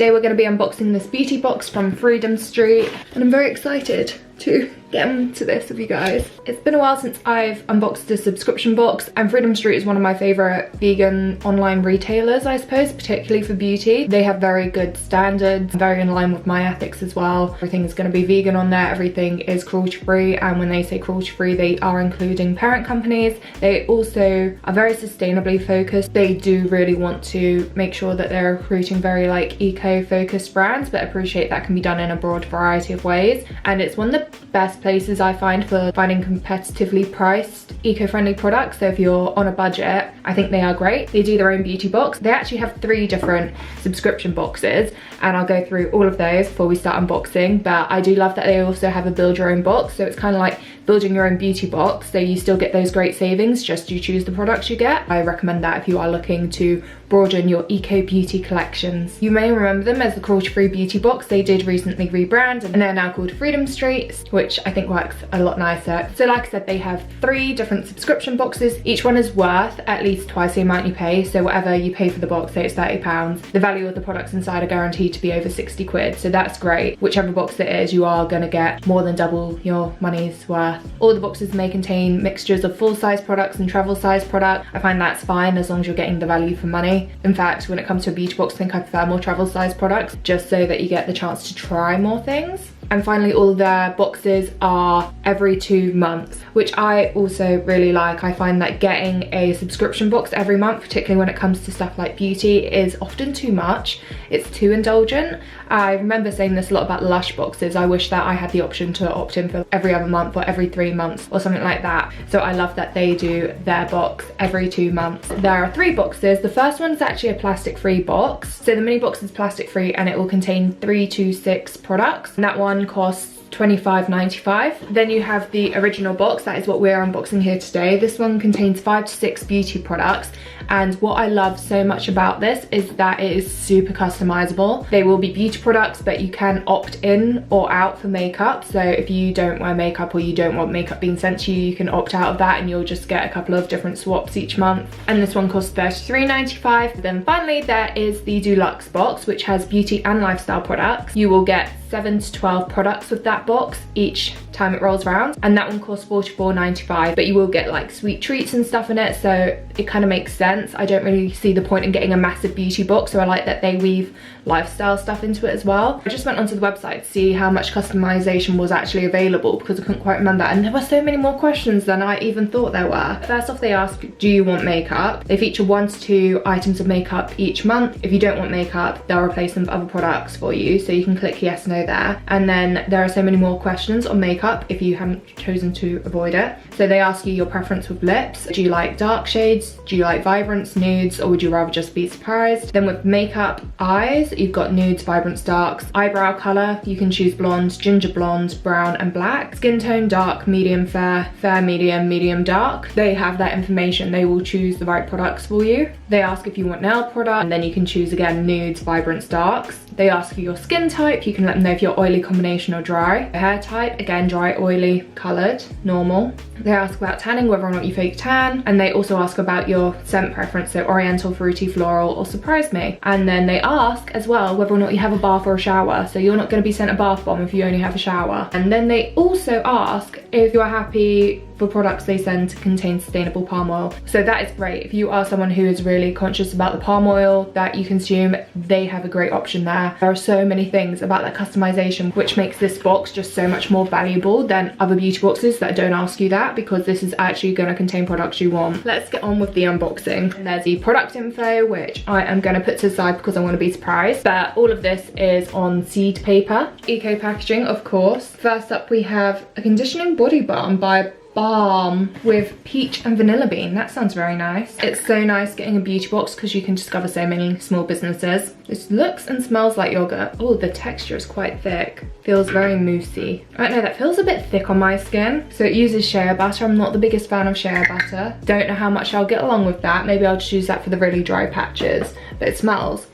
Today we're going to be unboxing this beauty box from Freedom Street, and I'm very excited to get into this with you guys. It's been a while since I've unboxed a subscription box, and Freedom Street is one of my favourite vegan online retailers, I suppose, particularly for beauty. They have very good standards, very in line with my ethics as well. Everything is going to be vegan on there, everything is cruelty free, and when they say cruelty free, they are including parent companies. They also are very sustainably focused. They do really want to make sure that they're recruiting very like eco-focused brands, but appreciate that can be done in a broad variety of ways. And it's one of the best places I find for finding competitively priced eco-friendly products. So if you're on a budget, I think they are great. They do their own beauty box. They actually have 3 different subscription boxes, and I'll go through all of those before we start unboxing. But I do love that they also have a build your own box, so it's kind of like building your own beauty box, so you still get those great savings, just you choose the products you get. I recommend that if you are looking to broaden your eco beauty collections. You may remember them as the cruelty free beauty box. They did recently rebrand and they're now called Freedom Street, which I think works a lot nicer. So like I said, they have 3 different subscription boxes. Each one is worth at least twice the amount you pay. So whatever you pay for the box, say it's £30, the value of the products inside are guaranteed to be over 60 quid. So that's great. Whichever box it is, you are gonna get more than double your money's worth. All the boxes may contain mixtures of full-size products and travel-size products. I find that's fine as long as you're getting the value for money. In fact, when it comes to a beauty box, I think I prefer more travel-size products, just so that you get the chance to try more things. And finally, all their boxes are every 2 months, which I also really like. I find that getting a subscription box every month, particularly when it comes to stuff like beauty, is often too much. It's too indulgent. I remember saying this a lot about Lush boxes. I wish that I had the option to opt in for every other month or every 3 months or something like that. So I love that they do their box every 2 months. There are 3 boxes. The first one is actually a plastic-free box. So the mini box is plastic-free and it will contain 3 to 6 products. And that one costs £25.95. Then you have the original box. That is what we're unboxing here today. This one contains 5 to 6 beauty products, and what I love so much about this is that it is super customizable. They will be beauty products, but you can opt in or out for makeup. So if you don't wear makeup or you don't want makeup being sent to you, you can opt out of that and you'll just get a couple of different swaps each month. And this one costs £33.95. Then finally there is the deluxe box, which has beauty and lifestyle products. You will get 7 to 12 products with that box each time it rolls around, and that one costs £44.95, but you will get like sweet treats and stuff in it, so it kind of makes sense. I don't really see the point in getting a massive beauty box, so I like that they weave lifestyle stuff into it as well. I just went onto the website to see how much customization was actually available because I couldn't quite remember, and there were so many more questions than I even thought there were. First off, they ask, do you want makeup? They feature 1 to 2 items of makeup each month. If you don't want makeup, they'll replace them with other products for you, so you can click yes, no there. And then there are so many more questions on makeup if you haven't chosen to avoid it. So they ask you your preference with lips. Do you like dark shades? Do you like vibrants, nudes, or would you rather just be surprised? Then with makeup, eyes, you've got nudes, vibrants, darks. Eyebrow color, you can choose blonde, ginger blonde, brown and black. Skin tone, dark, medium, fair, fair, medium, medium, dark. They have that information. They will choose the right products for you. They ask if you want nail product, and then you can choose again nudes, vibrants, darks. They ask for your skin type. You can let them know if you're oily, combination or dry. Hair type, again dry, oily, coloured, normal. They ask about tanning, whether or not you fake tan, and they also ask about your scent preference, so oriental, fruity, floral or surprise me. And then they ask as well whether or not you have a bath or a shower, so you're not going to be sent a bath bomb if you only have a shower. And then they also ask if you're happy for products they send to contain sustainable palm oil. So that is great. If you are someone who is really conscious about the palm oil that you consume, they have a great option there. There are so many things about that customization which makes this box just so much more valuable than other beauty boxes that don't ask you that, because this is actually going to contain products you want. Let's get on with the unboxing. And there's the product info, which I am going to put to the side because I want to be surprised, but all of this is on seed paper. Eco packaging, of course. First up we have a conditioning body balm by Balm with peach and vanilla bean. That sounds very nice. It's so nice getting a beauty box because you can discover so many small businesses. This looks and smells like yogurt. Oh, the texture is quite thick. Feels very moussey. I don't know, that feels a bit thick on my skin. So it uses shea butter. I'm not the biggest fan of shea butter. Don't know how much I'll get along with that. Maybe I'll just use that for the really dry patches. But it smells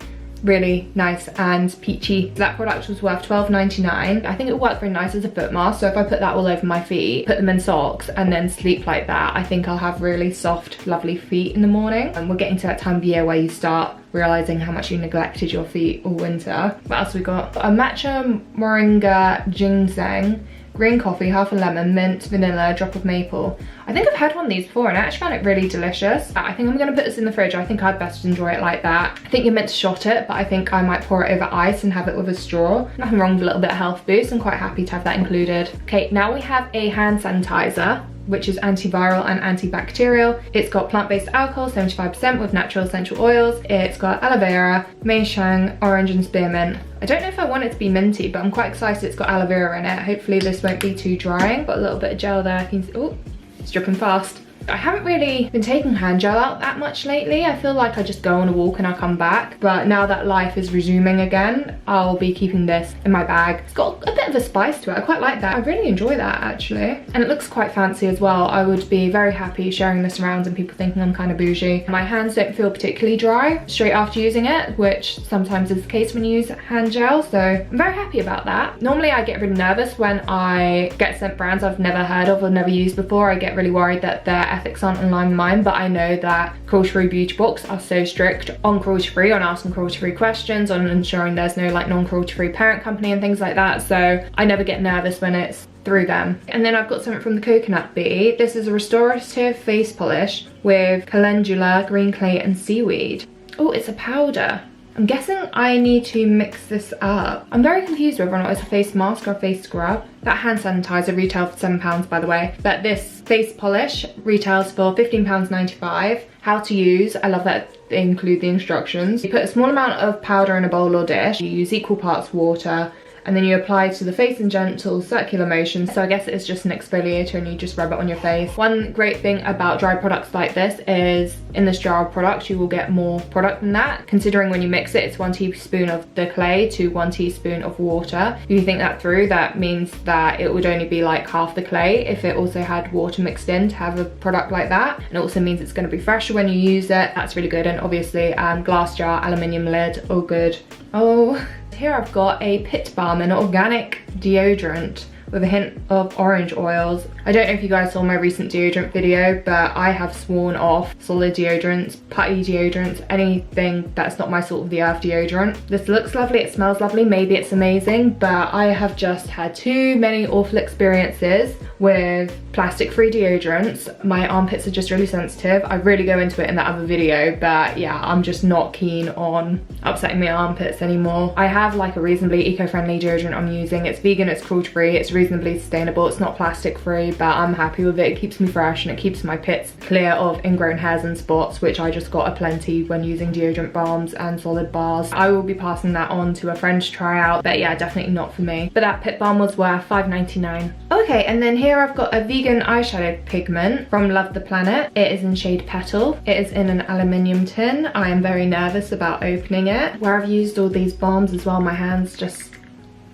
really nice and peachy. That product was worth £12.99. I think it would work very nice as a foot mask, so if I put that all over my feet, put them in socks and then sleep like that, I think I'll have really soft, lovely feet in the morning. And we're getting to that time of year where you start realizing how much you neglected your feet all winter. What else we got? A matcha moringa ginseng, green coffee, half a lemon, mint, vanilla, drop of maple. I think I've had one of these before and I actually found it really delicious. I think I'm gonna put this in the fridge. I think I'd best enjoy it like that. I think you're meant to shot it, but I think I might pour it over ice and have it with a straw. Nothing wrong with a little bit of health boost. I'm quite happy to have that included. Okay, now we have a hand sanitizer, which is antiviral and antibacterial. It's got plant-based alcohol, 75% with natural essential oils. It's got aloe vera, meishang, orange and spearmint. I don't know if I want it to be minty, but I'm quite excited it's got aloe vera in it. Hopefully this won't be too drying. Got a little bit of gel there. Oh, it's dripping fast. I haven't really been taking hand gel out that much lately. I feel like I just go on a walk and I'll come back. But now that life is resuming again, I'll be keeping this in my bag. It's got a bit of a spice to it. I quite like that. I really enjoy that actually. And it looks quite fancy as well. I would be very happy sharing this around and people thinking I'm kind of bougie. My hands don't feel particularly dry straight after using it, which sometimes is the case when you use hand gel. So I'm very happy about that. Normally I get really nervous when I get sent brands I've never heard of or never used before. I get really worried that they're ethics aren't in line with mine, but I know that cruelty-free beauty books are so strict on cruelty-free, on asking cruelty-free questions, on ensuring there's no like non-cruelty-free parent company and things like that, so I never get nervous when it's through them. And then I've got something from the Coconut Bee. This is a restorative face polish with calendula, green clay and seaweed. Oh, it's a powder. I'm guessing I need to mix this up. I'm very confused whether or not it's a face mask or a face scrub. That hand sanitizer retails for £7 by the way, but this face polish retails for £15.95. How to use, I love that they include the instructions. You put a small amount of powder in a bowl or dish, you use equal parts water, and then you apply to the face in gentle circular motion. So I guess it's just an exfoliator and you just rub it on your face. One great thing about dry products like this is in this jar of product you will get more product than that. Considering when you mix it, it's 1 teaspoon of the clay to 1 teaspoon of water. If you think that through, that means that it would only be like half the clay if it also had water mixed in to have a product like that. And it also means it's going to be fresher when you use it. That's really good. And obviously glass jar, aluminium lid, all good. Oh. Here I've got a Pit Balm, an organic deodorant with a hint of orange oils. I don't know if you guys saw my recent deodorant video, but I have sworn off solid deodorants, putty deodorants, anything that's not my salt of the earth deodorant. This looks lovely, it smells lovely, maybe it's amazing, but I have just had too many awful experiences with plastic-free deodorants. My armpits are just really sensitive. I really go into it in that other video, but yeah, I'm just not keen on upsetting my armpits anymore. I have like a reasonably eco-friendly deodorant I'm using. It's vegan, it's cruelty-free, it's reasonably sustainable, it's not plastic-free, but I'm happy with it. It keeps me fresh and it keeps my pits clear of ingrown hairs and spots, which I just got aplenty when using deodorant balms and solid bars. I will be passing that on to a friend to try out, but yeah, definitely not for me. But that Pit Balm was worth £5.99. Okay, and then here I've got a vegan eyeshadow pigment from Love the Planet. It is in shade Petal. It is in an aluminium tin. I am very nervous about opening it. Where I've used all these balms as well, my hands just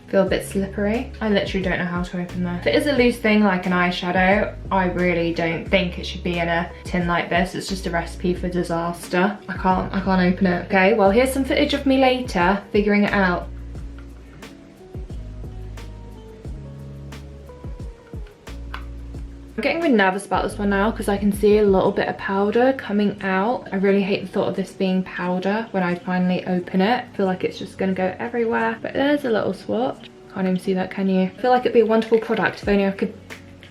feel a bit slippery. I literally don't know how to open this. If it is a loose thing like an eyeshadow, I really don't think it should be in a tin like this. It's just a recipe for disaster. I can't open it. Okay, well here's some footage of me later figuring it out. I'm getting really nervous about this one now because I can see a little bit of powder coming out. I really hate the thought of this being powder when I finally open it. I feel like it's just gonna go everywhere. But there's a little swatch. Can't even see that, can you? I feel like it'd be a wonderful product if only I could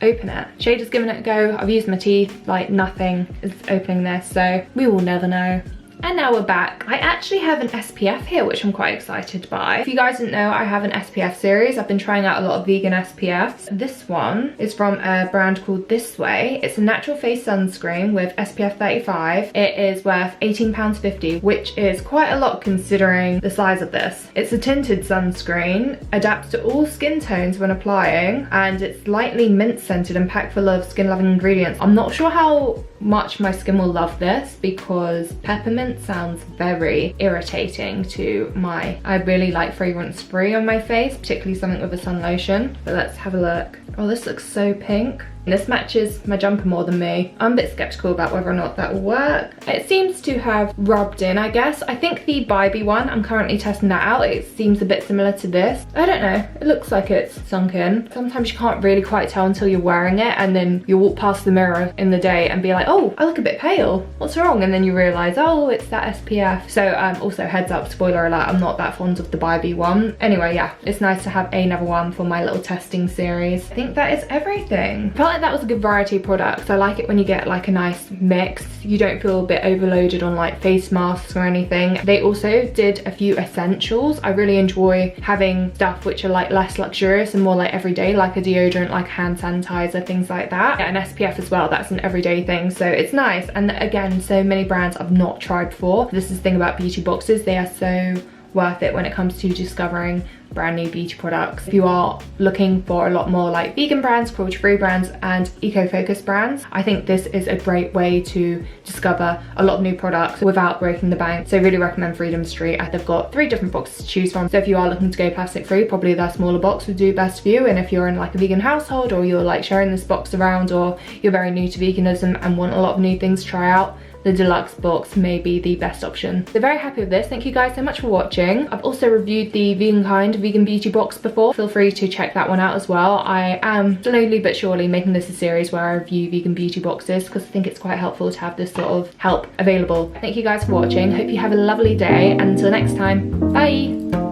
open it. Shade has given it a go. I've used my teeth, like nothing is opening this, so we will never know. And now we're back. I actually have an SPF here, which I'm quite excited by. If you guys didn't know, I have an SPF series. I've been trying out a lot of vegan SPFs. This one is from a brand called This Way. It's a natural face sunscreen with SPF 35. It is worth £18.50, which is quite a lot considering the size of this. It's a tinted sunscreen, adapts to all skin tones when applying, and it's lightly mint scented and packed full of skin loving ingredients. I'm not sure how much my skin will love this because peppermint sounds very irritating to my, I really like fragrance free on my face, particularly something with a sun lotion. But let's have a look. Oh, this looks so pink. This matches my jumper more than me. I'm a bit skeptical about whether or not that will work. It seems to have rubbed in, I guess. I think the Barbie one, I'm currently testing that out. It seems a bit similar to this. I don't know, it looks like it's sunk in. Sometimes you can't really quite tell until you're wearing it, and then you walk past the mirror in the day and be like, oh, I look a bit pale. What's wrong? And then you realise, oh, it's that SPF. So also heads up, spoiler alert, I'm not that fond of the Barbie one. Anyway, yeah, it's nice to have another one for my little testing series. I think that is everything. I felt like that was a good variety of products. I like it when you get like a nice mix. You don't feel a bit overloaded on like face masks or anything. They also did a few essentials. I really enjoy having stuff which are like less luxurious and more like everyday, like a deodorant, like hand sanitizer, things like that. Yeah, an SPF as well, that's an everyday thing, so it's nice. And again, so many brands I've not tried before. This is the thing about beauty boxes, they are so worth it when it comes to discovering brand new beauty products. If you are looking for a lot more like vegan brands, cruelty-free brands and eco-focused brands, I think this is a great way to discover a lot of new products without breaking the bank. So I really recommend Freedom Street. They've got 3 different boxes to choose from. So if you are looking to go plastic free, probably their smaller box would do best for you. And if you're in like a vegan household, or you're like sharing this box around, or you're very new to veganism and want a lot of new things to try out, the deluxe box may be the best option. So very happy with this. Thank you guys so much for watching. I've also reviewed the Vegan Kind vegan beauty box before. Feel free to check that one out as well. I am slowly but surely making this a series where I review vegan beauty boxes, because I think it's quite helpful to have this sort of help available. Thank you guys for watching. Hope you have a lovely day, and until next time, bye.